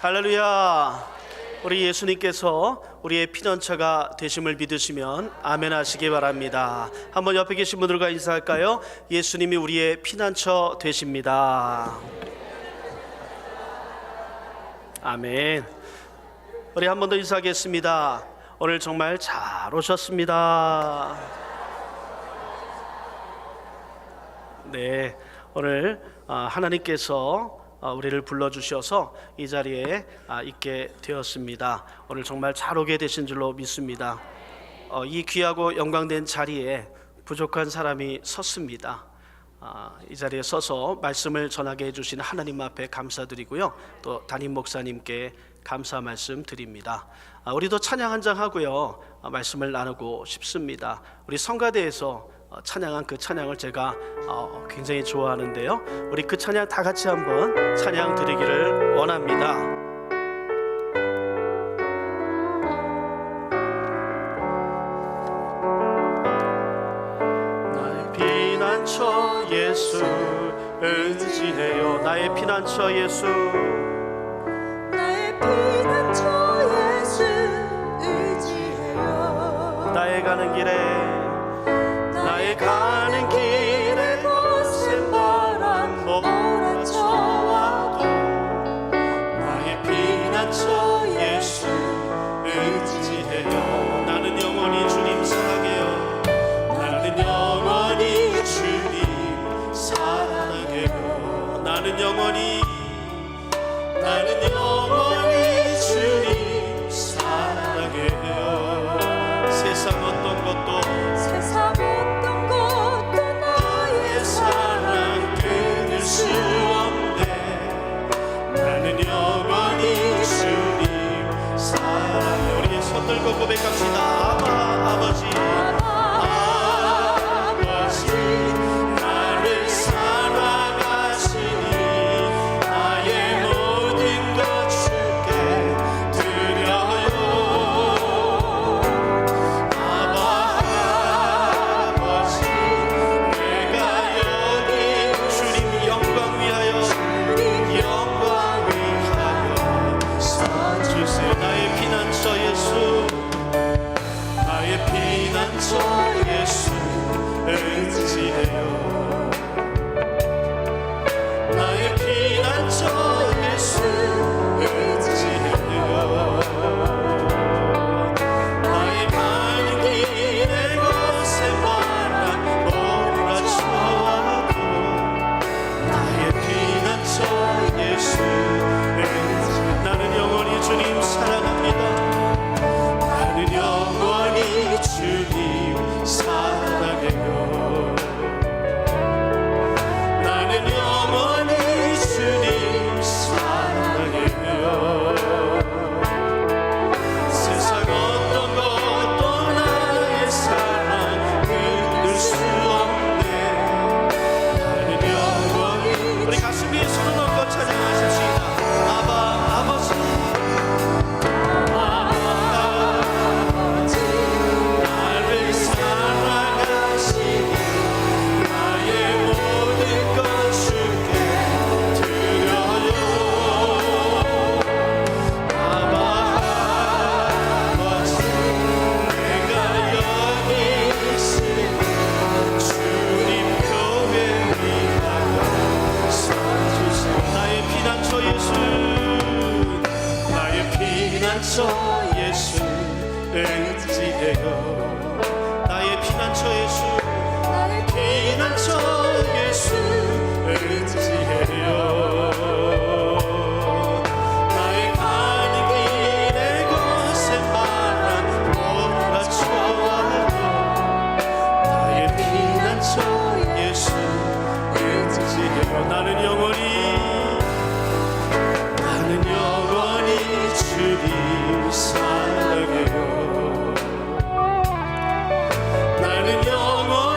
할렐루야. 우리 예수님께서 우리의 피난처가 되심을 믿으시면 아멘 하시기 바랍니다. 한번 옆에 계신 분들과 인사할까요? 예수님이 우리의 피난처 되십니다. 아멘. 우리 한 번 더 인사하겠습니다. 오늘 정말 잘 오셨습니다. 네, 오늘 하나님께서 우리를 불러주셔서 이 자리에 있게 되었습니다. 오늘 정말 잘 오게 되신 줄로 믿습니다. 이 귀하고 영광된 자리에 부족한 사람이 섰습니다. 이 자리에 서서 말씀을 전하게 해주신 하나님 앞에 감사드리고요, 또 담임 목사님께 감사 말씀 드립니다. 우리도 찬양 한 장 하고요, 말씀을 나누고 싶습니다. 우리 성가대에서 찬양한 그 찬양을 제가 굉장히 좋아하는데요, 우리 그 찬양 다 같이 한번 찬양 드리기를 원합니다. 나의 피난처 예수 의지해요. 나의 피난처 예수, 나의 피난처 예수 의지해요. 나의 가는 길에 거센 바람 몰아쳐와도 나의 피난처 예수 의지해요. 나는 영원히 주님 사랑해요. 나는 영원히 주님 사랑해요. 나는 영원히 주님 사랑해요. 세상 어떤 것도 나의 사랑 끊을 수 없네. 나는 영원히 주님 사랑해. 우리 손 들고 고백합시다. 아버지 나를 사랑하시니 나의 모든 것 주께 드려요. 아버지 내가 여기 주님 영광 위하여 서주세요. 나의 피난처 예수, 나의 피난처 예수 의지해요. 나의 피난처 예수 의지해요. 나의 가는 길에 거센 바람 몰아쳐와도 나의 피난처 예수 의지. 나는 영원히 주님 사랑합니다. 나는 영원히 주님 사랑해요. 나는 영원히 주님 사랑해요. 세상 어떤 것도 나의 사랑 끊을 수 없네. 나는 영원히. 우리 가슴 위에 손을 얹고 찬양하십시다. 아버지 나를 사랑하시니 나의 모든 것 주께 드려요. 아버지 내가 여기 있으니 주님 교회 위하여 서주세요. 나의 피난처 예수, 나의 피난처 예수 의지해요. 나의 피난처 예수, 나의 피난처 예수 의지해요. 나의 가는 길에 거센 바람 몰아쳐와도 나의 피난처 예수 의지해요. 나는 영원히 주님 사랑해요. 나는 영원히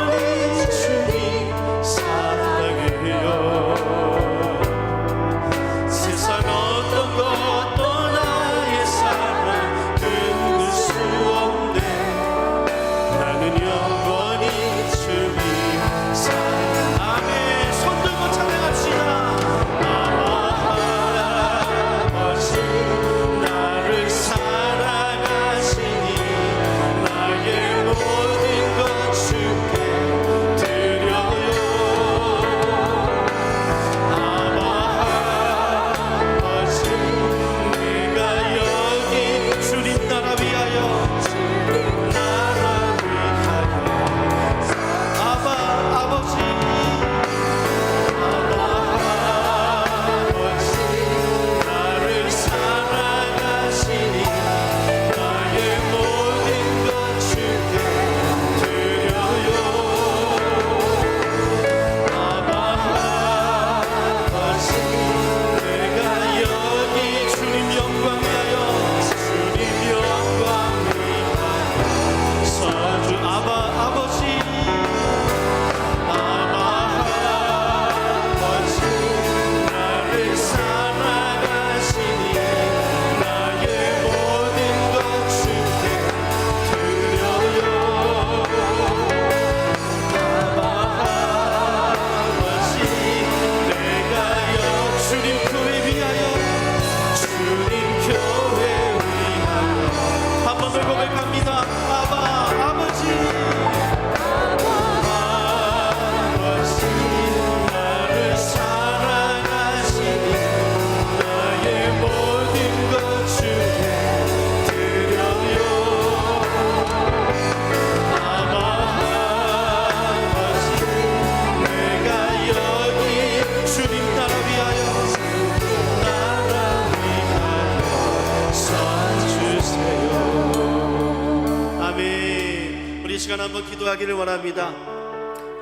시간 한번 기도하기를 원합니다.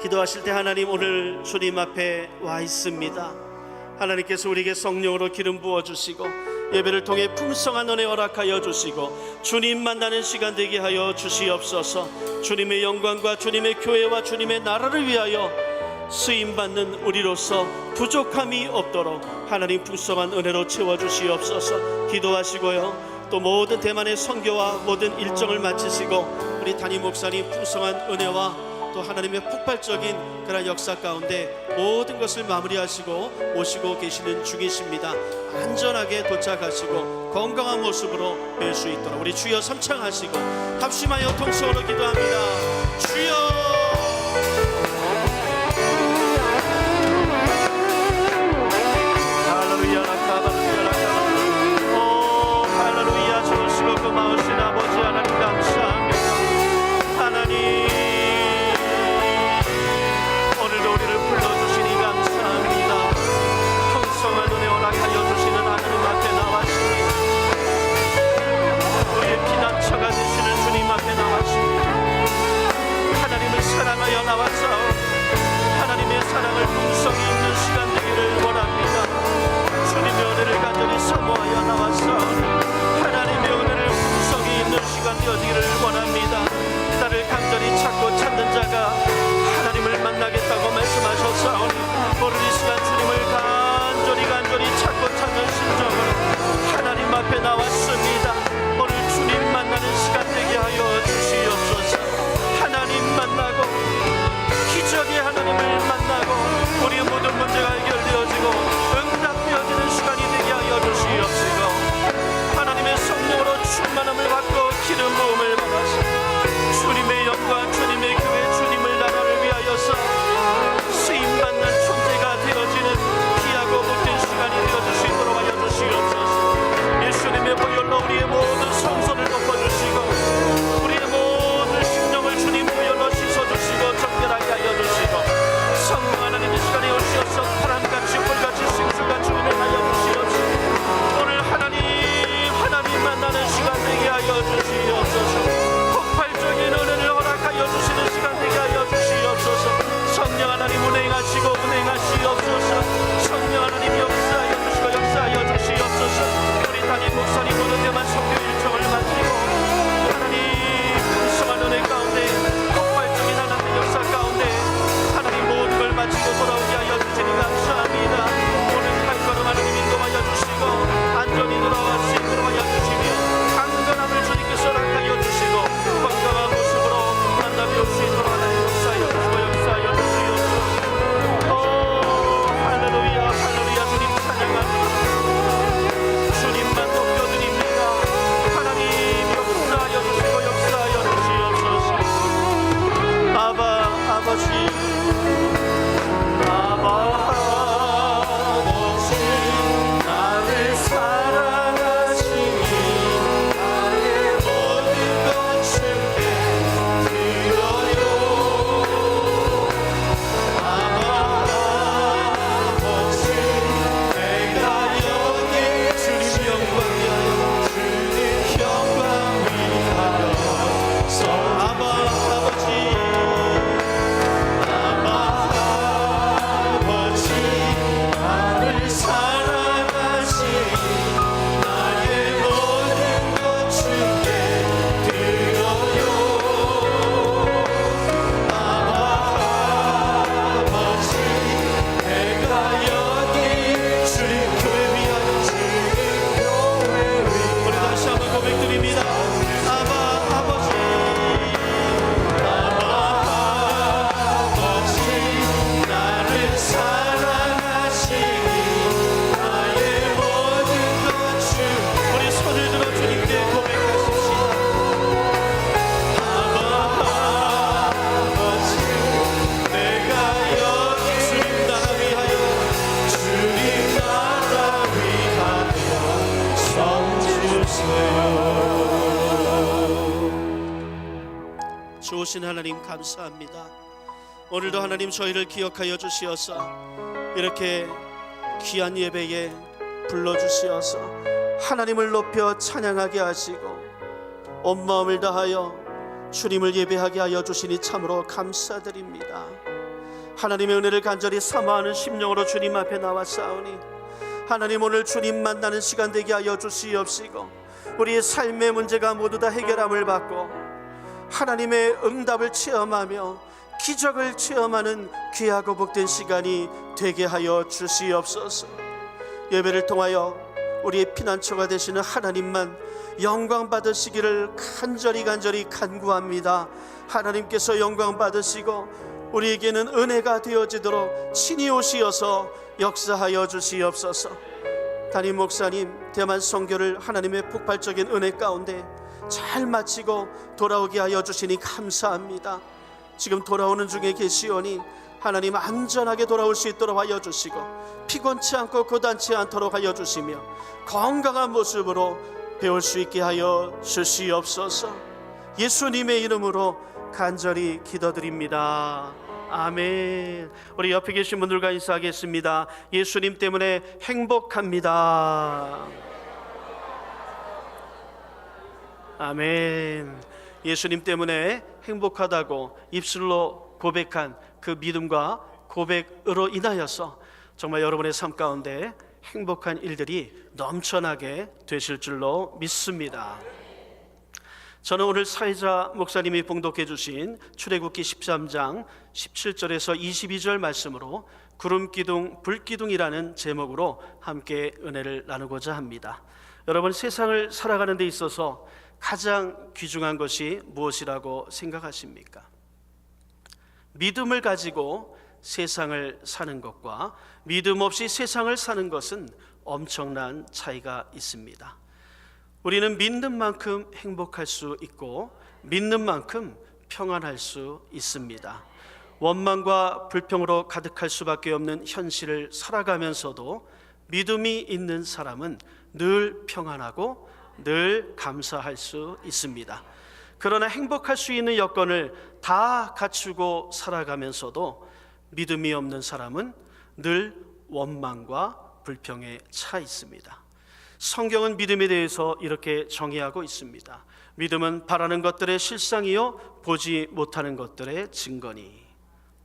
기도하실 때 하나님, 오늘 주님 앞에 와 있습니다. 하나님께서 우리에게 성령으로 기름 부어주시고 예배를 통해 풍성한 은혜 허락하여 주시고 주님 만나는 시간 되게 하여 주시옵소서. 주님의 영광과 주님의 교회와 주님의 나라를 위하여 쓰임받는 우리로서 부족함이 없도록 하나님 풍성한 은혜로 채워주시옵소서. 기도하시고요, 또 모든 대만의 선교와 모든 일정을 마치시고 우리 담임 목사님 풍성한 은혜와 또 하나님의 폭발적인 그런 역사 가운데 모든 것을 마무리하시고 오시고 계시는 중이십니다. 안전하게 도착하시고 건강한 모습으로 뵐 수 있도록 우리 주여 삼창하시고 합심하여 통성으로 기도합니다. 주여, 할렐루야, 라카바루야, 오 할렐루야. 좋으시고 고마우신 아버지 하나님 감사합니다. 하나님, 오늘도 우리를 불러주시니 감사합니다. 풍성한 은혜 허락하여 주시는 하나님 앞에 나왔습니다. 우리의 피난처가 되시는 주님 앞에 나왔습니다. 하나님을 사랑하여 나와서 하나님의 사랑을 풍성히 있는 시간 되기를 원합니다. 주님의 은혜를 간절히 사모하여 나와서 하나님의 은혜를 풍성히 있는 시간 되어지기를 원합니다. 나를 간절히 찾고 찾는 자가 하나님을 만나겠다고 말씀하셨사오니 오늘 이 시간 주님을 간절히 찾고 찾는 심정으로 하나님 앞에 나왔습니다. 오늘 주님 만나는 시간 되게 하여 주시옵소서. 하나님 만나고 기적의 하나님을 만나고 우리의 모든 문제가 해결되어지고 응답되어지는 시간이 되게 하여 주시옵시고 하나님의 성령으로 충만함을 받고 기름 부음을 받아서 주님의 영광, 주님의 교회, 주님의 나라를 위하여서 쓰임받는 존재가 되어지는 귀하고 복된 시간이 되어주시도록 하여 주시옵소서. 예수님의 보혈로 우리의 모든 성소를 덮어주시고 우리의 모든 심령을 주님 보혈로 씻어주시고 정결하게 하여 주시고 성령 하나님 이 시간에 오시어서 바람같이 불같이 생수같이 운행하여 주시옵소서. 오늘 하나님 만나는 시간 되게 하여 주시옵소서. 폭발적인 은혜를 허락하여 주시는 시간 되게 하여 주시옵소서. 성령 하나님 운행하시옵소서. 성령 하나님 역사하여 주시옵소서. 우리 담임 목사님 모든 대만 선교 일정을 마치고 하나님 풍성한 은혜 가운데 폭발적인 하나님의 역사 가운데 하나님 모든 걸 마치고 돌아오게 하여 주시니 감사합니다. 오늘 발걸음 하나님 인도하여 주시고 안전히 돌아와 수 있도록 하여 주시며 강건함을 주님께서 허락하여 주시고 건강한 모습으로 만나뵐 수 있도록 하나님 역사하여 주시옵소서. 오 할렐루야, 할렐루야. 주님 찬양합니다. 주님만 높여드립니다. 하나님 역사하여 주시옵소서. 아버지 나를 사랑하시니 나의 모든 것 주께 드려요. 아버지 내가 여기 주님 영광 위하여 주님 영광 위하여 아버지 나를 사랑하시니 나의 모든 것 주께 드려요. 아버지 내가 여기 주님 교회 위하여 우리 다시 한번 고백드립니다. 아버지 나를 사랑하시니 나의 모든 것 주 우리 손을 들어 주님께 고백하십시다. 아버지 내가 여기 주님 나라 위하여 주님 나라 위하여 성 주세요. 좋으신 하나님 감사합니다. 오늘도 하나님 저희를 기억하여 주시어서 이렇게 귀한 예배에 불러주시어서 하나님을 높여 찬양하게 하시고 온 마음을 다하여 주님을 예배하게 하여 주시니 참으로 감사드립니다. 하나님의 은혜를 간절히 사모하는 심령으로 주님 앞에 나왔사오니 하나님, 오늘 주님 만나는 시간 되게 하여 주시옵시고 우리의 삶의 문제가 모두 다 해결함을 받고 하나님의 응답을 체험하며 기적을 체험하는 귀하고 복된 시간이 되게 하여 주시옵소서. 예배를 통하여 우리의 피난처가 되시는 하나님만 영광 받으시기를 간절히 간구합니다. 하나님께서 영광 받으시고 우리에게는 은혜가 되어지도록 친히 오시어서 역사하여 주시옵소서. 담임 목사님 대만 선교를 하나님의 폭발적인 은혜 가운데 잘 마치고 돌아오게 하여 주시니 감사합니다. 지금 돌아오는 중에 계시오니 하나님 안전하게 돌아올 수 있도록 하여 주시고 피곤치 않고 고단치 않도록 하여 주시며 건강한 모습으로 배울 수 있게 하여 주시옵소서. 예수님의 이름으로 간절히 기도드립니다. 아멘. 우리 옆에 계신 분들과 인사하겠습니다. 예수님 때문에 행복합니다. 아멘. 예수님 때문에 행복하다고 입술로 고백한 그 믿음과 고백으로 인하여서 정말 여러분의 삶 가운데 행복한 일들이 넘쳐나게 되실 줄로 믿습니다. 저는 오늘 사회자 목사님이 봉독해 주신 출애굽기 13장 17절에서 22절 말씀으로 구름기둥 불기둥이라는 제목으로 함께 은혜를 나누고자 합니다. 여러분, 세상을 살아가는 데 있어서 가장 귀중한 것이 무엇이라고 생각하십니까? 믿음을 가지고 세상을 사는 것과 믿음 없이 세상을 사는 것은 엄청난 차이가 있습니다. 우리는 믿는 만큼 행복할 수 있고 믿는 만큼 평안할 수 있습니다. 원망과 불평으로 가득할 수밖에 없는 현실을 살아가면서도 믿음이 있는 사람은 늘 평안하고 늘 감사할 수 있습니다. 그러나 행복할 수 있는 여건을 다 갖추고 살아가면서도 믿음이 없는 사람은 늘 원망과 불평에 차 있습니다. 성경은 믿음에 대해서 이렇게 정의하고 있습니다. 믿음은 바라는 것들의 실상이요 보지 못하는 것들의 증거니.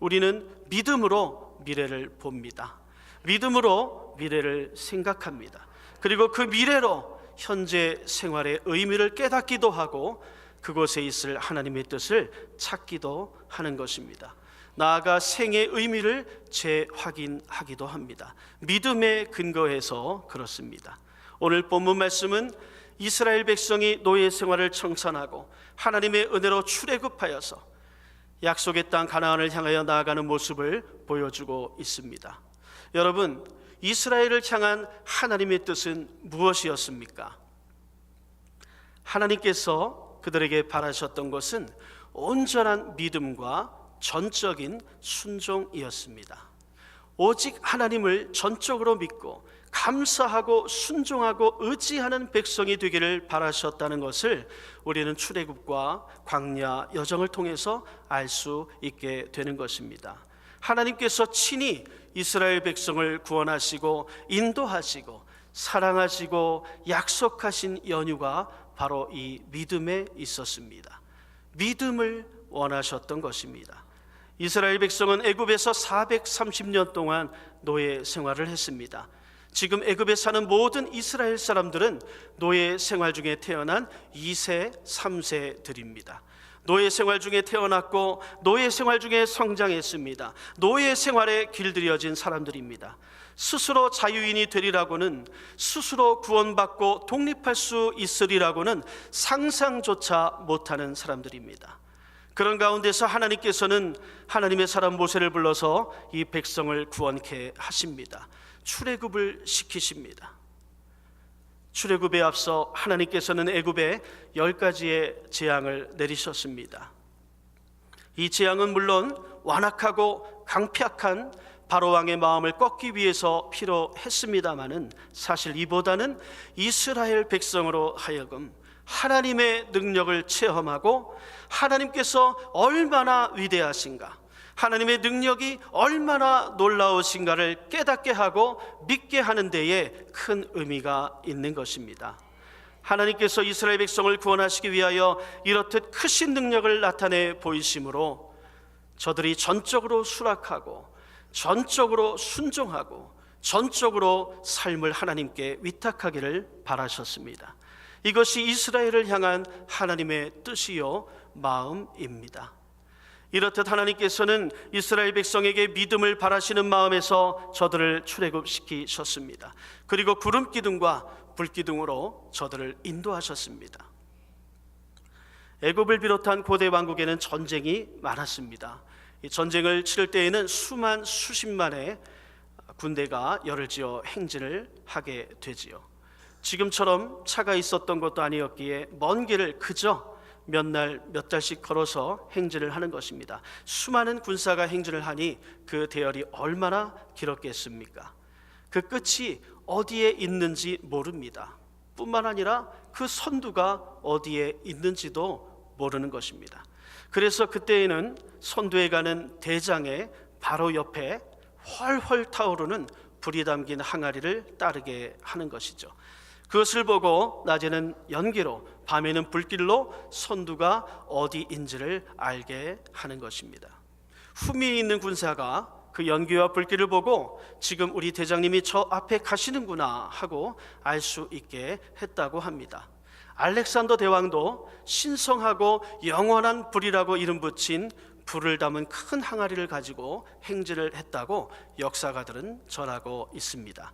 우리는 믿음으로 미래를 봅니다. 믿음으로 미래를 생각합니다. 그리고 그 미래로 현재 생활의 의미를 깨닫기도 하고 그곳에 있을 하나님의 뜻을 찾기도 하는 것입니다. 나아가 생의 의미를 재확인하기도 합니다. 믿음에 근거해서 그렇습니다. 오늘 본문 말씀은 이스라엘 백성이 노예 생활을 청산하고 하나님의 은혜로 출애굽하여서 약속의 땅 가나안을 향하여 나아가는 모습을 보여주고 있습니다. 여러분, 이스라엘을 향한 하나님의 뜻은 무엇이었습니까? 하나님께서 그들에게 바라셨던 것은 온전한 믿음과 전적인 순종이었습니다. 오직 하나님을 전적으로 믿고 감사하고 순종하고 의지하는 백성이 되기를 바라셨다는 것을 우리는 출애굽과 광야 여정을 통해서 알 수 있게 되는 것입니다. 하나님께서 친히 이스라엘 백성을 구원하시고 인도하시고 사랑하시고 약속하신 연유가 바로 이 믿음에 있었습니다. 믿음을 원하셨던 것입니다. 이스라엘 백성은 애굽에서 430년 동안 노예 생활을 했습니다. 지금 애굽에 사는 모든 이스라엘 사람들은 노예 생활 중에 태어난 2세, 3세들입니다. 노예 생활 중에 태어났고 노예 생활 중에 성장했습니다. 노예 생활에 길들여진 사람들입니다. 스스로 자유인이 되리라고는, 스스로 구원받고 독립할 수 있으리라고는 상상조차 못하는 사람들입니다. 그런 가운데서 하나님께서는 하나님의 사람 모세를 불러서 이 백성을 구원케 하십니다. 출애굽을 시키십니다. 출애굽에 앞서 하나님께서는 애굽에 10가지의 재앙을 내리셨습니다. 이 재앙은 물론 완악하고 강팍한 바로왕의 마음을 꺾기 위해서 필요했습니다마는 사실 이보다는 이스라엘 백성으로 하여금 하나님의 능력을 체험하고 하나님께서 얼마나 위대하신가, 하나님의 능력이 얼마나 놀라우신가를 깨닫게 하고 믿게 하는 데에 큰 의미가 있는 것입니다. 하나님께서 이스라엘 백성을 구원하시기 위하여 이렇듯 크신 능력을 나타내 보이심으로 저들이 전적으로 수락하고 전적으로 순종하고 전적으로 삶을 하나님께 위탁하기를 바라셨습니다. 이것이 이스라엘을 향한 하나님의 뜻이요 마음입니다. 이렇듯 하나님께서는 이스라엘 백성에게 믿음을 바라시는 마음에서 저들을 출애굽시키셨습니다. 그리고 구름 기둥과 불 기둥으로 저들을 인도하셨습니다. 애굽을 비롯한 고대 왕국에는 전쟁이 많았습니다. 이 전쟁을 치를 때에는 수십만의 군대가 열을 지어 행진을 하게 되지요. 지금처럼 차가 있었던 것도 아니었기에 먼 길을 그저 몇 달씩 걸어서 행진을 하는 것입니다. 수많은 군사가 행진을 하니 그 대열이 얼마나 길었겠습니까? 그 끝이 어디에 있는지 모릅니다. 뿐만 아니라 그 선두가 어디에 있는지도 모르는 것입니다. 그래서 그때에는 선두에 가는 대장의 바로 옆에 훨훨 타오르는 불이 담긴 항아리를 따르게 하는 것이죠. 그것을 보고 낮에는 연기로 밤에는 불길로 선두가 어디인지를 알게 하는 것입니다. 후미에 있는 군사가 그 연기와 불길을 보고 지금 우리 대장님이 저 앞에 가시는구나 하고 알 수 있게 했다고 합니다. 알렉산더 대왕도 신성하고 영원한 불이라고 이름 붙인 불을 담은 큰 항아리를 가지고 행진을 했다고 역사가들은 전하고 있습니다.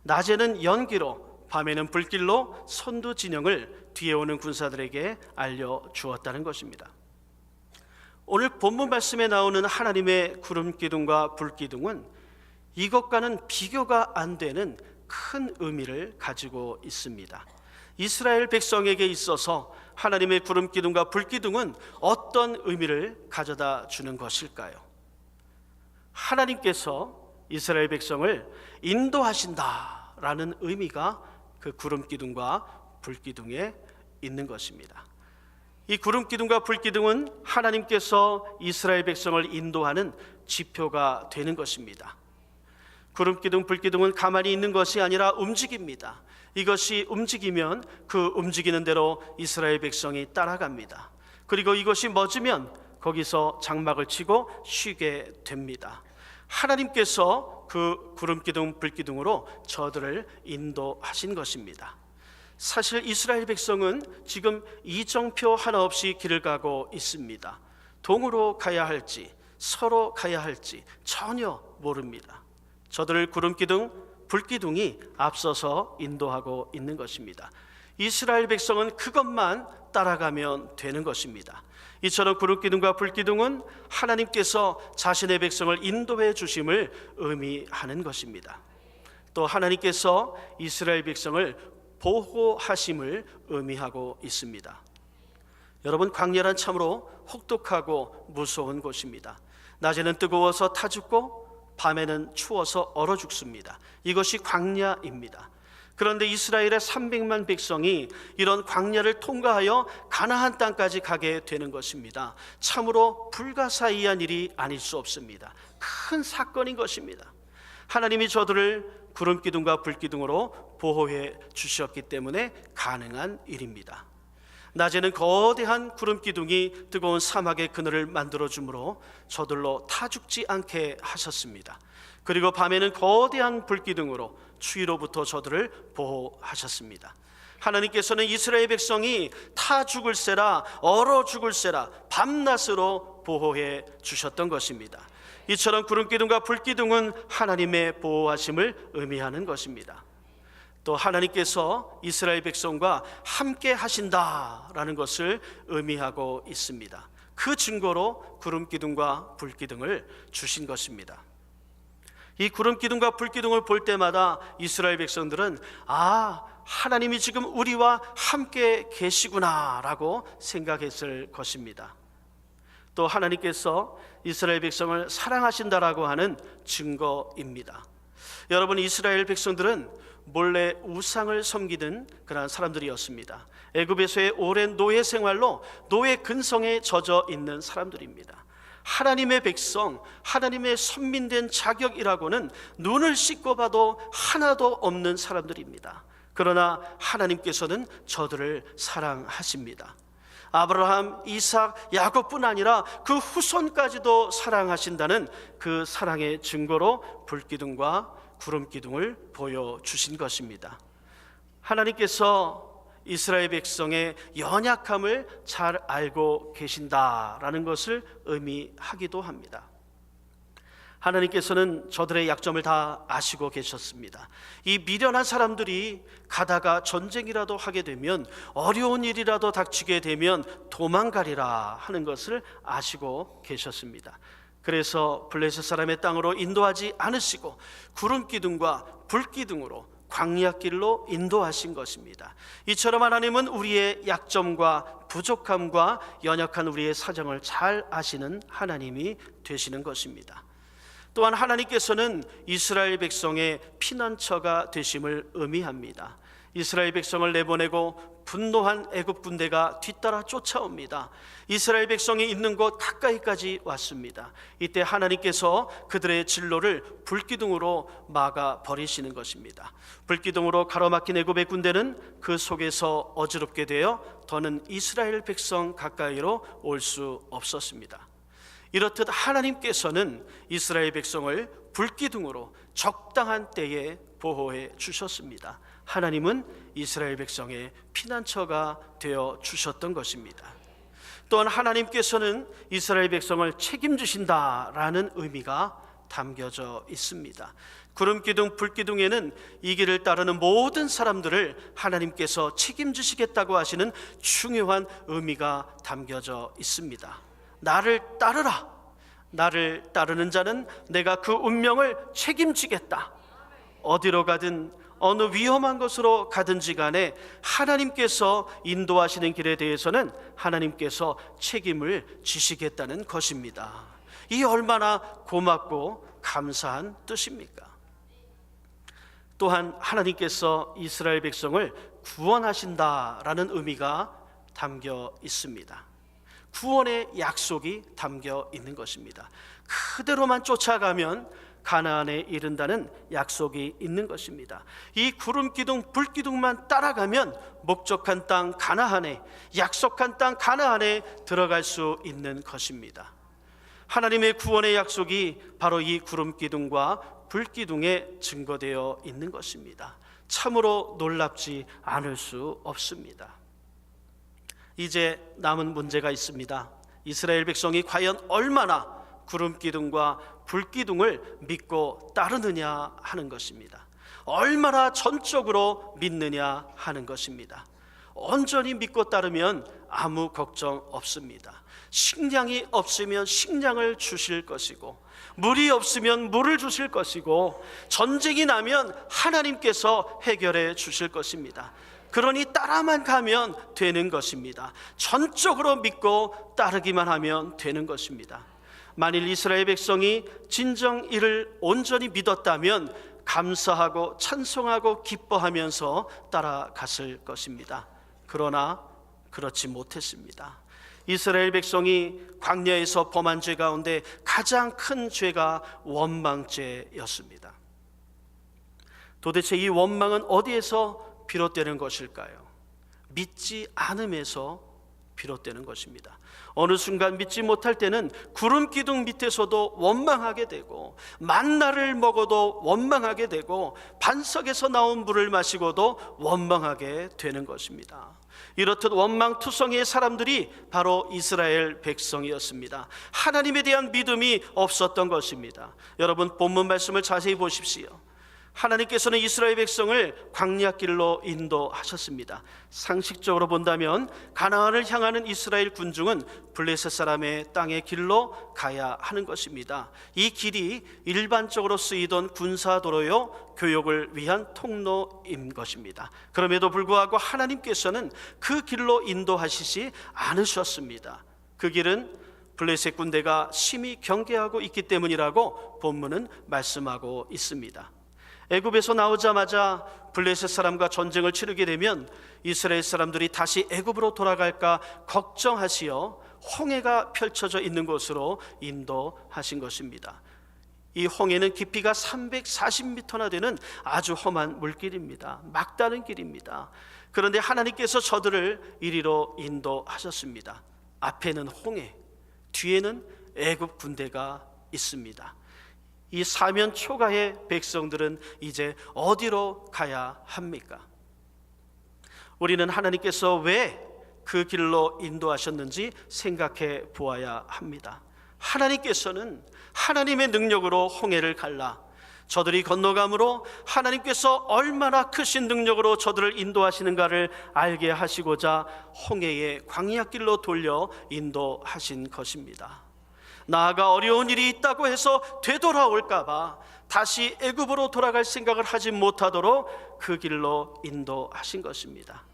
낮에는 연기로 밤에는 불길로 선두 진영을 뒤에 오는 군사들에게 알려주었다는 것입니다. 오늘 본문 말씀에 나오는 하나님의 구름 기둥과 불 기둥은 이것과는 비교가 안 되는 큰 의미를 가지고 있습니다. 이스라엘 백성에게 있어서 하나님의 구름 기둥과 불 기둥은 어떤 의미를 가져다 주는 것일까요? 하나님께서 이스라엘 백성을 인도하신다라는 의미가 그 구름 기둥과 불 기둥에 있는 것입니다. 이 구름 기둥과 불 기둥은 하나님께서 이스라엘 백성을 인도하는 지표가 되는 것입니다. 구름 기둥, 불 기둥은 가만히 있는 것이 아니라 움직입니다. 이것이 움직이면 그 움직이는 대로 이스라엘 백성이 따라갑니다. 그리고 이것이 멎으면 거기서 장막을 치고 쉬게 됩니다. 하나님께서 그 구름 기둥, 불 기둥으로 저들을 인도하신 것입니다. 사실 이스라엘 백성은 지금 이정표 하나 없이 길을 가고 있습니다. 동으로 가야 할지 서로 가야 할지 전혀 모릅니다. 저들을 구름 기둥, 불 기둥이 앞서서 인도하고 있는 것입니다. 이스라엘 백성은 그것만 따라가면 되는 것입니다. 이처럼 구름 기둥과 불 기둥은 하나님께서 자신의 백성을 인도해 주심을 의미하는 것입니다. 또 하나님께서 이스라엘 백성을 보호하심을 의미하고 있습니다. 여러분, 광야란 참으로 혹독하고 무서운 곳입니다. 낮에는 뜨거워서 타 죽고 밤에는 추워서 얼어 죽습니다. 이것이 광야입니다. 그런데 이스라엘의 300만 백성이 이런 광야를 통과하여 가나안 땅까지 가게 되는 것입니다. 참으로 불가사의한 일이 아닐 수 없습니다. 큰 사건인 것입니다. 하나님이 저들을 구름 기둥과 불 기둥으로 보호해 주셨기 때문에 가능한 일입니다. 낮에는 거대한 구름 기둥이 뜨거운 사막의 그늘을 만들어 주므로 저들로 타 죽지 않게 하셨습니다. 그리고 밤에는 거대한 불 기둥으로 추위로부터 저들을 보호하셨습니다. 하나님께서는 이스라엘 백성이 타 죽을세라 얼어 죽을세라 밤낮으로 보호해 주셨던 것입니다. 이처럼 구름 기둥과 불 기둥은 하나님의 보호하심을 의미하는 것입니다. 또 하나님께서 이스라엘 백성과 함께 하신다라는 것을 의미하고 있습니다. 그 증거로 구름 기둥과 불 기둥을 주신 것입니다. 이 구름 기둥과 불 기둥을 볼 때마다 이스라엘 백성들은 하나님이 지금 우리와 함께 계시구나라고 생각했을 것입니다. 또 하나님께서 이스라엘 백성을 사랑하신다라고 하는 증거입니다. 여러분, 이스라엘 백성들은 몰래 우상을 섬기던 그런 사람들이었습니다. 애굽에서의 오랜 노예 생활로 노예 근성에 젖어 있는 사람들입니다. 하나님의 백성, 하나님의 선민된 자격이라고는 눈을 씻고 봐도 하나도 없는 사람들입니다. 그러나 하나님께서는 저들을 사랑하십니다. 아브라함, 이삭, 야곱뿐 아니라 그 후손까지도 사랑하신다는 그 사랑의 증거로 불기둥과 구름기둥을 보여주신 것입니다. 하나님께서 이스라엘 백성의 연약함을 잘 알고 계신다라는 것을 의미하기도 합니다. 하나님께서는 저들의 약점을 다 아시고 계셨습니다. 이 미련한 사람들이 가다가 전쟁이라도 하게 되면, 어려운 일이라도 닥치게 되면 도망가리라 하는 것을 아시고 계셨습니다. 그래서 블레셋 사람의 땅으로 인도하지 않으시고 구름기둥과 불기둥으로 광야길로 인도하신 것입니다. 이처럼 하나님은 우리의 약점과 부족함과 연약한 우리의 사정을 잘 아시는 하나님이 되시는 것입니다. 또한 하나님께서는 이스라엘 백성의 피난처가 되심을 의미합니다. 이스라엘 백성을 내보내고 분노한 애굽 군대가 뒤따라 쫓아옵니다. 이스라엘 백성이 있는 곳 가까이까지 왔습니다. 이때 하나님께서 그들의 진로를 불기둥으로 막아 버리시는 것입니다. 불기둥으로 가로막힌 애굽의 군대는 그 속에서 어지럽게 되어 더는 이스라엘 백성 가까이로 올 수 없었습니다. 이렇듯 하나님께서는 이스라엘 백성을 불기둥으로 적당한 때에 보호해 주셨습니다. 하나님은 이스라엘 백성의 피난처가 되어 주셨던 것입니다. 또한 하나님께서는 이스라엘 백성을 책임지신다라는 의미가 담겨져 있습니다. 구름기둥, 불기둥에는 이 길을 따르는 모든 사람들을 하나님께서 책임지시겠다고 하시는 중요한 의미가 담겨져 있습니다. 나를 따르라. 나를 따르는 자는 내가 그 운명을 책임지겠다. 어디로 가든 어느 위험한 곳으로 가든지 간에 하나님께서 인도하시는 길에 대해서는 하나님께서 책임을 지시겠다는 것입니다. 이 얼마나 고맙고 감사한 뜻입니까? 또한 하나님께서 이스라엘 백성을 구원하신다라는 의미가 담겨 있습니다. 구원의 약속이 담겨 있는 것입니다. 그대로만 쫓아가면 가나안에 이른다는 약속이 있는 것입니다. 이 구름기둥, 불기둥만 따라가면 목적한 땅 가나안에, 약속한 땅 가나안에 들어갈 수 있는 것입니다. 하나님의 구원의 약속이 바로 이 구름기둥과 불기둥에 증거되어 있는 것입니다. 참으로 놀랍지 않을 수 없습니다. 이제 남은 문제가 있습니다. 이스라엘 백성이 과연 얼마나 구름기둥과 불기둥을 믿고 따르느냐 하는 것입니다. 얼마나 전적으로 믿느냐 하는 것입니다. 온전히 믿고 따르면 아무 걱정 없습니다. 식량이 없으면 식량을 주실 것이고, 물이 없으면 물을 주실 것이고, 전쟁이 나면 하나님께서 해결해 주실 것입니다. 그러니 따라만 가면 되는 것입니다. 전적으로 믿고 따르기만 하면 되는 것입니다. 만일 이스라엘 백성이 진정 이를 온전히 믿었다면 감사하고 찬송하고 기뻐하면서 따라갔을 것입니다. 그러나 그렇지 못했습니다. 이스라엘 백성이 광야에서 범한 죄 가운데 가장 큰 죄가 원망죄였습니다. 도대체 이 원망은 어디에서 비롯되는 것일까요? 믿지 않음에서 비롯되는 것입니다. 어느 순간 믿지 못할 때는 구름기둥 밑에서도 원망하게 되고, 만나를 먹어도 원망하게 되고, 반석에서 나온 물을 마시고도 원망하게 되는 것입니다. 이렇듯 원망투성이의 사람들이 바로 이스라엘 백성이었습니다. 하나님에 대한 믿음이 없었던 것입니다. 여러분, 본문 말씀을 자세히 보십시오. 하나님께서는 이스라엘 백성을 광야길로 인도하셨습니다. 상식적으로 본다면 가나안을 향하는 이스라엘 군중은 블레셋 사람의 땅의 길로 가야 하는 것입니다. 이 길이 일반적으로 쓰이던 군사도로요, 교역을 위한 통로인 것입니다. 그럼에도 불구하고 하나님께서는 그 길로 인도하시지 않으셨습니다. 그 길은 블레셋 군대가 심히 경계하고 있기 때문이라고 본문은 말씀하고 있습니다. 애굽에서 나오자마자 블레셋 사람과 전쟁을 치르게 되면 이스라엘 사람들이 다시 애굽으로 돌아갈까 걱정하시어 홍해가 펼쳐져 있는 곳으로 인도하신 것입니다. 이 홍해는 깊이가 340m나 되는 아주 험한 물길입니다. 막다른 길입니다. 그런데 하나님께서 저들을 이리로 인도하셨습니다. 앞에는 홍해, 뒤에는 애굽 군대가 있습니다. 이 사면 초가의 백성들은 이제 어디로 가야 합니까? 우리는 하나님께서 왜 그 길로 인도하셨는지 생각해 보아야 합니다. 하나님께서는 하나님의 능력으로 홍해를 갈라 저들이 건너감으로 하나님께서 얼마나 크신 능력으로 저들을 인도하시는가를 알게 하시고자 홍해의 광야길로 돌려 인도하신 것입니다. 나아가 어려운 일이 있다고 해서 되돌아올까 봐 다시 애굽으로 돌아갈 생각을 하지 못하도록 그 길로 인도하신 것입니다.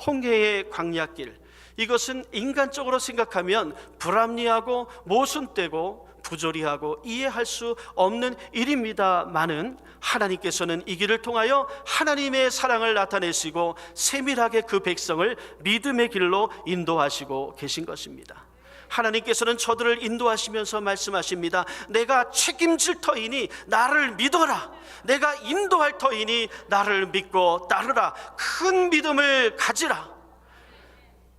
홍해의 광야길, 이것은 인간적으로 생각하면 불합리하고 모순되고 부조리하고 이해할 수 없는 일입니다마는 하나님께서는 이 길을 통하여 하나님의 사랑을 나타내시고 세밀하게 그 백성을 믿음의 길로 인도하시고 계신 것입니다. 하나님께서는 저들을 인도하시면서 말씀하십니다. 내가 책임질 터이니 나를 믿어라. 내가 인도할 터이니 나를 믿고 따르라. 큰 믿음을 가지라.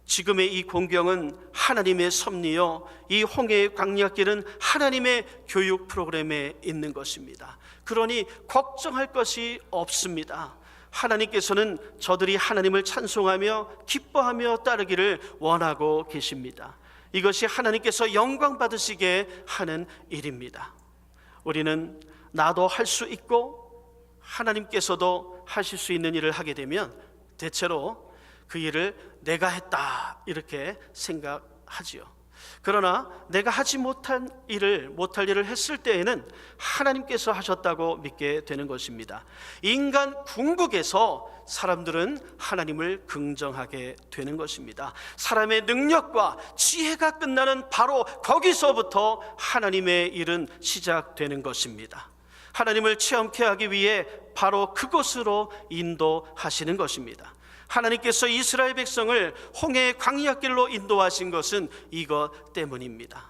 지금의 이 공경은 하나님의 섭리요, 이 홍해의 광야길은 하나님의 교육 프로그램에 있는 것입니다. 그러니 걱정할 것이 없습니다. 하나님께서는 저들이 하나님을 찬송하며 기뻐하며 따르기를 원하고 계십니다. 이것이 하나님께서 영광 받으시게 하는 일입니다. 우리는 나도 할 수 있고 하나님께서도 하실 수 있는 일을 하게 되면 대체로 그 일을 내가 했다 이렇게 생각하지요. 그러나 내가 하지 못할 일을 했을 때에는 하나님께서 하셨다고 믿게 되는 것입니다. 인간 궁극에서 사람들은 하나님을 긍정하게 되는 것입니다. 사람의 능력과 지혜가 끝나는 바로 거기서부터 하나님의 일은 시작되는 것입니다. 하나님을 체험케 하기 위해 바로 그곳으로 인도하시는 것입니다. 하나님께서 이스라엘 백성을 홍해의 광야길로 인도하신 것은 이것 때문입니다.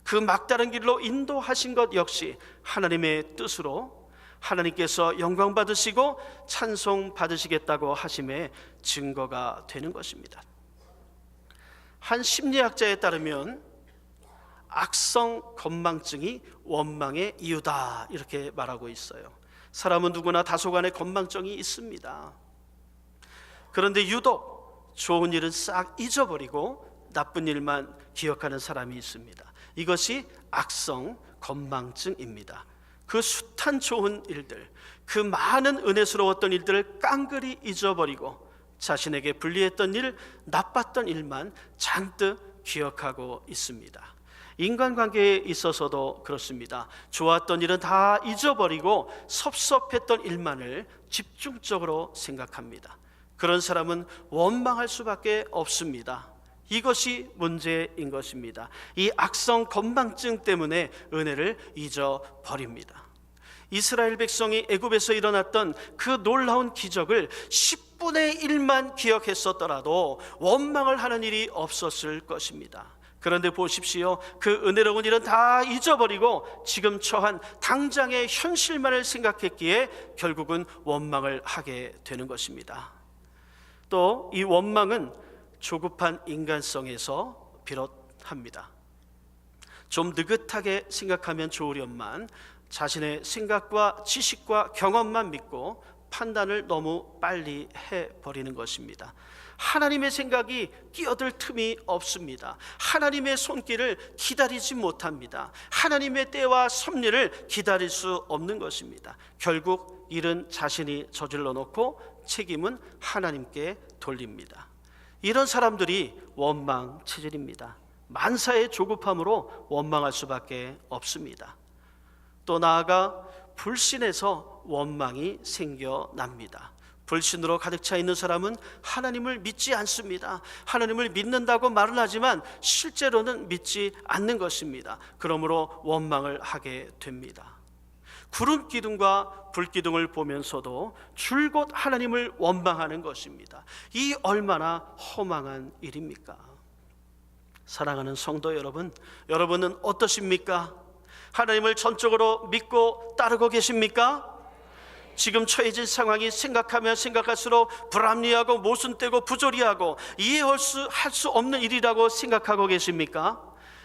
그 막다른 길로 인도하신 것 역시 하나님의 뜻으로 하나님께서 영광 받으시고 찬송 받으시겠다고 하심의 증거가 되는 것입니다. 한 심리학자에 따르면 악성 건망증이 원망의 이유다 이렇게 말하고 있어요. 사람은 누구나 다소간의 건망증이 있습니다. 그런데 유독 좋은 일은 싹 잊어버리고 나쁜 일만 기억하는 사람이 있습니다. 이것이 악성 건망증입니다. 그 숱한 좋은 일들, 그 많은 은혜스러웠던 일들을 깡그리 잊어버리고 자신에게 불리했던 일, 나빴던 일만 잔뜩 기억하고 있습니다. 인간관계에 있어서도 그렇습니다. 좋았던 일은 다 잊어버리고 섭섭했던 일만을 집중적으로 생각합니다. 그런 사람은 원망할 수밖에 없습니다. 이것이 문제인 것입니다. 이 악성 건망증 때문에 은혜를 잊어버립니다. 이스라엘 백성이 애굽에서 일어났던 그 놀라운 기적을 10분의 1만 기억했었더라도 원망을 하는 일이 없었을 것입니다. 그런데 보십시오. 그 은혜로운 일은 다 잊어버리고 지금 처한 당장의 현실만을 생각했기에 결국은 원망을 하게 되는 것입니다. 또 이 원망은 조급한 인간성에서 비롯합니다. 좀 느긋하게 생각하면 좋으련만 자신의 생각과 지식과 경험만 믿고 판단을 너무 빨리 해버리는 것입니다. 하나님의 생각이 끼어들 틈이 없습니다. 하나님의 손길을 기다리지 못합니다. 하나님의 때와 섭리를 기다릴 수 없는 것입니다. 결국 일은 자신이 저질러 놓고 책임은 하나님께 돌립니다. 이런 사람들이 원망 체질입니다. 만사의 조급함으로 원망할 수밖에 없습니다. 또 나아가 불신에서 원망이 생겨납니다. 불신으로 가득 차 있는 사람은 하나님을 믿지 않습니다. 하나님을 믿는다고 말을 하지만 실제로는 믿지 않는 것입니다. 그러므로 원망을 하게 됩니다. 구름 기둥과 불 기둥을 보면서도 줄곧 하나님을 원망하는 것입니다. 이 얼마나 허망한 일입니까? 사랑하는 성도 여러분, 여러분은 어떠십니까? 하나님을 전적으로 믿고 따르고 계십니까? 지금 처해진 상황이 생각하면 생각할수록 불합리하고 모순되고 부조리하고 이해할 수 없는 일이라고 생각하고 계십니까?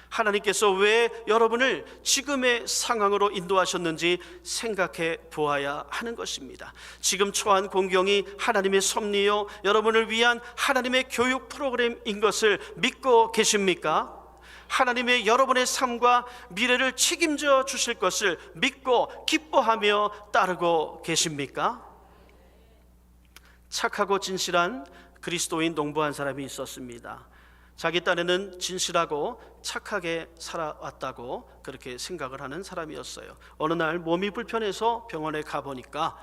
하나님께서 왜 여러분을 지금의 상황으로 인도하셨는지 생각해 보아야 하는 것입니다. 지금 처한 공경이 하나님의 섭리요, 여러분을 위한 하나님의 교육 프로그램인 것을 믿고 계십니까? 하나님의 여러분의 삶과 미래를 책임져 주실 것을 믿고 기뻐하며 따르고 계십니까? 착하고 진실한 그리스도인 농부 한 사람이 있었습니다. 자기 딴에는 진실하고 착하게 살아왔다고 그렇게 생각을 하는 사람이었어요. 어느 날 몸이 불편해서 병원에 가보니까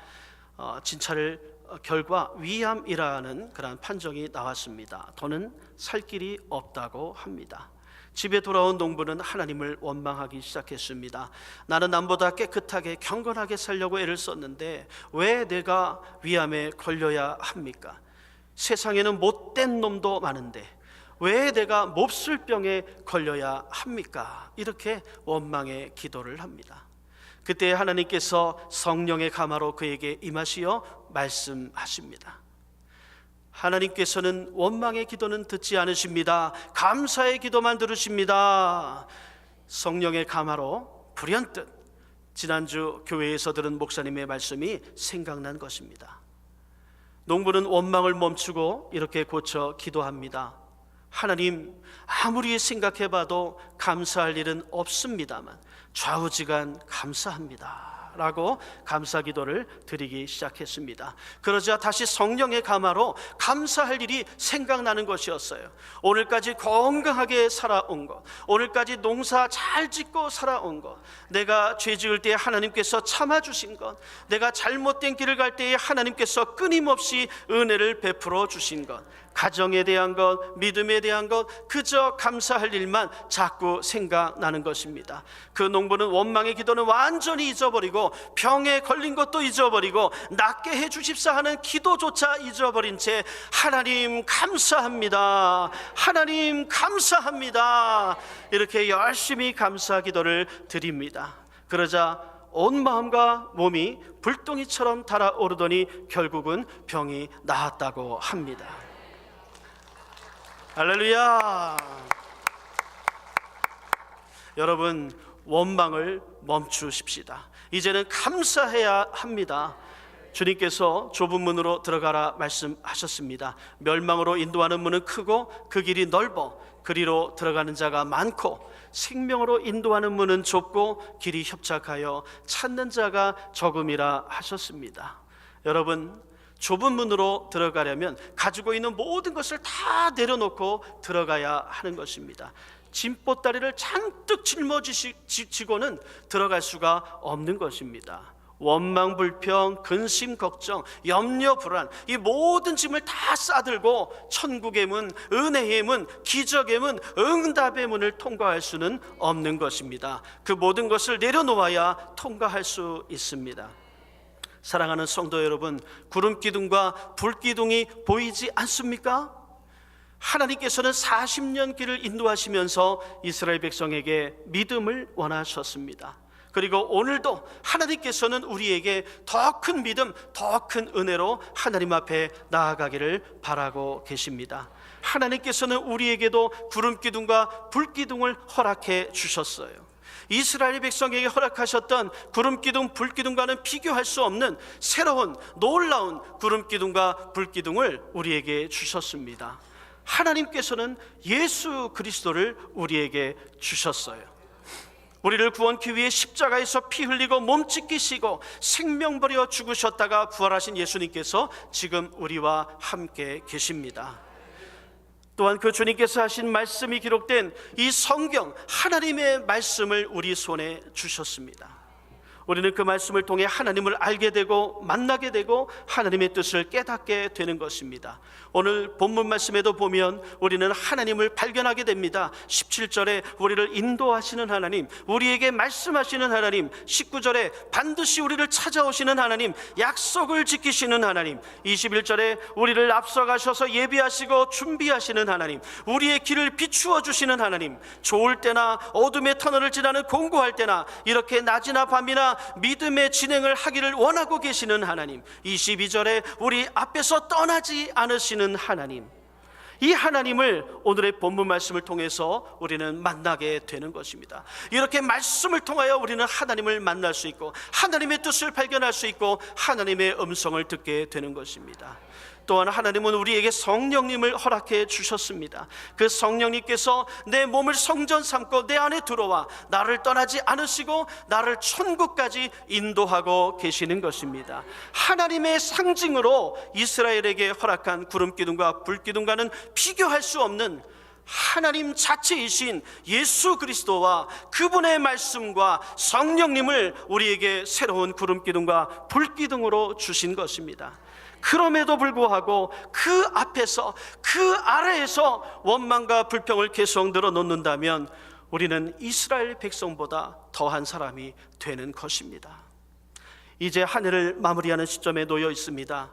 진찰 결과 위암이라는 그런 판정이 나왔습니다. 더는 살 길이 없다고 합니다. 집에 돌아온 농부는 하나님을 원망하기 시작했습니다. 나는 남보다 깨끗하게 경건하게 살려고 애를 썼는데 왜 내가 위암에 걸려야 합니까? 세상에는 못된 놈도 많은데 왜 내가 몹쓸 병에 걸려야 합니까? 이렇게 원망의 기도를 합니다. 그때 하나님께서 성령의 가마로 그에게 임하시어 말씀하십니다. 하나님께서는 원망의 기도는 듣지 않으십니다. 감사의 기도만 들으십니다. 성령의 가마로 불현듯 지난주 교회에서 들은 목사님의 말씀이 생각난 것입니다. 농부는 원망을 멈추고 이렇게 고쳐 기도합니다. 하나님, 아무리 생각해봐도 감사할 일은 없습니다만 좌우지간 감사합니다 라고 감사 기도를 드리기 시작했습니다. 그러자 다시 성령의 가마로 감사할 일이 생각나는 것이었어요. 오늘까지 건강하게 살아온 것, 오늘까지 농사 잘 짓고 살아온 것, 내가 죄 지을 때 하나님께서 참아주신 것, 내가 잘못된 길을 갈 때에 하나님께서 끊임없이 은혜를 베풀어 주신 것, 가정에 대한 것, 믿음에 대한 것, 그저 감사할 일만 자꾸 생각나는 것입니다. 그 농부는 원망의 기도는 완전히 잊어버리고 병에 걸린 것도 잊어버리고 낫게 해주십사 하는 기도조차 잊어버린 채 하나님 감사합니다, 하나님 감사합니다 이렇게 열심히 감사 기도를 드립니다. 그러자 온 마음과 몸이 불덩이처럼 달아오르더니 결국은 병이 나았다고 합니다. 할렐루야. 여러분, 원망을 멈추십시다. 이제는 감사해야 합니다. 주님께서 좁은 문으로 들어가라 말씀하셨습니다. 멸망으로 인도하는 문은 크고 그 길이 넓어 그리로 들어가는 자가 많고 생명으로 인도하는 문은 좁고 길이 협착하여 찾는 자가 적음이라 하셨습니다. 여러분, 좁은 문으로 들어가려면 가지고 있는 모든 것을 다 내려놓고 들어가야 하는 것입니다. 짐보따리를 잔뜩 짊어지고는 들어갈 수가 없는 것입니다. 원망, 불평, 근심, 걱정, 염려, 불안, 이 모든 짐을 다 싸들고 천국의 문, 은혜의 문, 기적의 문, 응답의 문을 통과할 수는 없는 것입니다. 그 모든 것을 내려놓아야 통과할 수 있습니다. 사랑하는 성도 여러분, 구름기둥과 불기둥이 보이지 않습니까? 하나님께서는 40년 길을 인도하시면서 이스라엘 백성에게 믿음을 원하셨습니다. 그리고 오늘도 하나님께서는 우리에게 더 큰 믿음, 더 큰 은혜로 하나님 앞에 나아가기를 바라고 계십니다. 하나님께서는 우리에게도 구름기둥과 불기둥을 허락해 주셨어요. 이스라엘 백성에게 허락하셨던 구름기둥, 불기둥과는 비교할 수 없는 새로운 놀라운 구름기둥과 불기둥을 우리에게 주셨습니다. 하나님께서는 예수 그리스도를 우리에게 주셨어요. 우리를 구원기 위해 십자가에서 피 흘리고 몸 찢기시고 생명 버려 죽으셨다가 부활하신 예수님께서 지금 우리와 함께 계십니다. 또한 그 주님께서 하신 말씀이 기록된 이 성경, 하나님의 말씀을 우리 손에 주셨습니다. 우리는 그 말씀을 통해 하나님을 알게 되고 만나게 되고 하나님의 뜻을 깨닫게 되는 것입니다. 오늘 본문 말씀에도 보면 우리는 하나님을 발견하게 됩니다. 17절에 우리를 인도하시는 하나님, 우리에게 말씀하시는 하나님, 19절에 반드시 우리를 찾아오시는 하나님, 약속을 지키시는 하나님, 21절에 우리를 앞서가셔서 예비하시고 준비하시는 하나님, 우리의 길을 비추어 주시는 하나님, 좋을 때나 어둠의 터널을 지나는 공고할 때나 이렇게 낮이나 밤이나 믿음의 진행을 하기를 원하고 계시는 하나님, 22절에 우리 앞에서 떠나지 않으시는 하나님, 이 하나님을 오늘의 본문 말씀을 통해서 우리는 만나게 되는 것입니다. 이렇게 말씀을 통하여 우리는 하나님을 만날 수 있고 하나님의 뜻을 발견할 수 있고 하나님의 음성을 듣게 되는 것입니다. 또한 하나님은 우리에게 성령님을 허락해 주셨습니다. 그 성령님께서 내 몸을 성전 삼고 내 안에 들어와 나를 떠나지 않으시고 나를 천국까지 인도하고 계시는 것입니다. 하나님의 상징으로 이스라엘에게 허락한 구름기둥과 불기둥과는 비교할 수 없는 하나님 자체이신 예수 그리스도와 그분의 말씀과 성령님을 우리에게 새로운 구름기둥과 불기둥으로 주신 것입니다. 그럼에도 불구하고 그 앞에서 그 아래에서 원망과 불평을 계속 늘어놓는다면 우리는 이스라엘 백성보다 더한 사람이 되는 것입니다. 이제 한 해를 마무리하는 시점에 놓여 있습니다.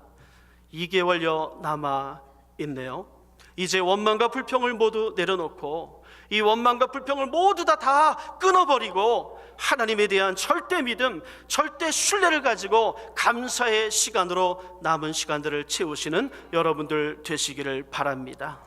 2개월여 남아 있네요. 이제 원망과 불평을 모두 내려놓고 이 원망과 불평을 모두 다 끊어버리고 하나님에 대한 절대 믿음, 절대 신뢰를 가지고 감사의 시간으로 남은 시간들을 채우시는 여러분들 되시기를 바랍니다.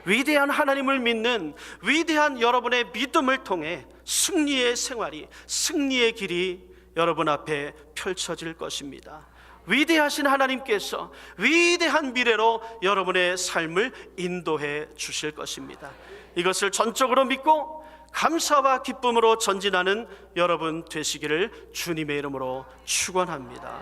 위대한 하나님을 믿는 위대한 여러분의 믿음을 통해 승리의 생활이, 승리의 길이 여러분 앞에 펼쳐질 것입니다. 위대하신 하나님께서 위대한 미래로 여러분의 삶을 인도해 주실 것입니다. 이것을 전적으로 믿고 감사와 기쁨으로 전진하는 여러분 되시기를 주님의 이름으로 축원합니다.